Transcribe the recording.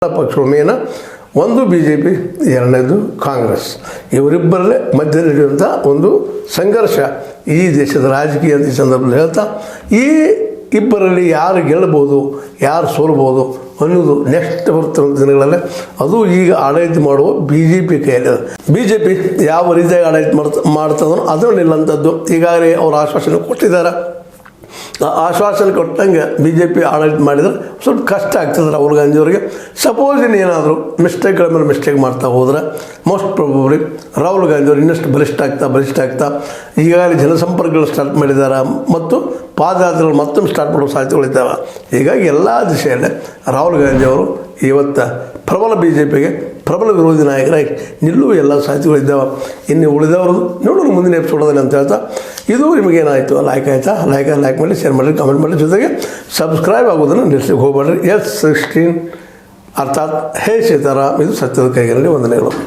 ಪಕ್ಷಗಳು ಮೇನ ಒಂದು ಬಿ ಜೆ ಪಿ, ಎರಡನೇದು ಕಾಂಗ್ರೆಸ್. ಇವರಿಬ್ಬರಲ್ಲೇ ಮಧ್ಯೆ ನಡೆಯುವಂಥ ಒಂದು ಸಂಘರ್ಷ ಈ ದೇಶದ ರಾಜಕೀಯ ಅಂತ ಈ ಸಂದರ್ಭದಲ್ಲಿ ಹೇಳ್ತಾ, ಈ ಇಬ್ಬರಲ್ಲಿ ಯಾರು ಗೆಲ್ಲಬಹುದು, ಯಾರು ಸೋಲ್ಬೋದು ಅನ್ನೋದು ನೆಕ್ಸ್ಟ್ ಬರ್ತಿರೋ ದಿನಗಳಲ್ಲೇ ಅದು ಈಗ ಆಡಳಿತ ಮಾಡುವ ಬಿ ಜೆ ಪಿ ಕೈಯಲ್ಲಿ. ಬಿ ಜೆ ಪಿ ಯಾವ ರೀತಿಯಾಗಿ ಆಡಳಿತ ಮಾಡ್ತದೋ ಅದನ್ನು ನಿಲ್ಲಂಥದ್ದು. ಈಗಾಗಲೇ ಅವರು ಆಶ್ವಾಸನೆ ಕೊಟ್ಟಿದ್ದಾರೆ. ಆಶ್ವಾಸನೆ ಕೊಟ್ಟಂಗೆ ಬಿ ಜೆ ಪಿ ಆಡಳಿತ ಮಾಡಿದರೆ ಸ್ವಲ್ಪ ಕಷ್ಟ ಆಗ್ತದೆ ರಾಹುಲ್ ಗಾಂಧಿಯವರಿಗೆ. ಸಪೋಸ್ ಏನಾದರೂ ಮಿಸ್ಟೇಕ್ಗಳ ಮೇಲೆ ಮಿಸ್ಟೇಕ್ ಮಾಡ್ತಾ ಹೋದ್ರೆ ಮೋಸ್ಟ್ ಪ್ರಾಬಬ್ಲಿ ರಾಹುಲ್ ಗಾಂಧಿಯವರು ಇನ್ನಷ್ಟು ಬಲಿಷ್ಠ ಆಗ್ತಾ ಈಗಾಗಲೇ ಜನಸಂಪರ್ಕಗಳು ಸ್ಟಾರ್ಟ್ ಮಾಡಿದ್ದಾರೆ ಮತ್ತು ಪಾದಯಾತ್ರೆಗಳು ಮತ್ತೊಮ್ಮೆ ಸ್ಟಾರ್ಟ್ ಮಾಡೋ ಸಾಧ್ಯತೆಗಳಿದ್ದಾವೆ. ಹೀಗಾಗಿ ಎಲ್ಲ ದಿಶೆಯಲ್ಲೇ ರಾಹುಲ್ ಗಾಂಧಿಯವರು ಇವತ್ತು ಪ್ರಬಲ ಬಿ ಜೆ ಪಿಗೆ ಪ್ರಬಲ ವಿರೋಧಿ ನಾಯಕರಾಗಿ ನಿಲ್ಲುವ ಎಲ್ಲ ಸಾಧ್ಯತೆಗಳಿದ್ದಾವೆ. ಇನ್ನು ಉಳಿದವ್ರದ್ದು ನೋಡೋಣ ಮುಂದಿನ ಎಪಿಸೋಡಲ್ಲಿ ಅಂತ ಹೇಳ್ತಾ, ಇದು ನಿಮಗೇನಾಯಿತು ಲೈಕ್ ಆಯಿತಾ, ಲೈಕ್ ಮಾಡಿ, ಶೇರ್ ಮಾಡಿ, ಕಮೆಂಟ್ ಮಾಡಿ, ಜೊತೆಗೆ ಸಬ್ಸ್ಕ್ರೈಬ್ ಆಗೋದನ್ನು ನಿಲ್ಲಿಸಲಿಕ್ಕೆ ಹೋಗಬೇಡ್ರಿ. S16 ಅರ್ಥಾತ್ ಹೇ ಸೀತಾರಾಮ್, ಇದು ಸತ್ಯದ ಕೈಗಳಲ್ಲಿ ವಂದನೆಗಳು.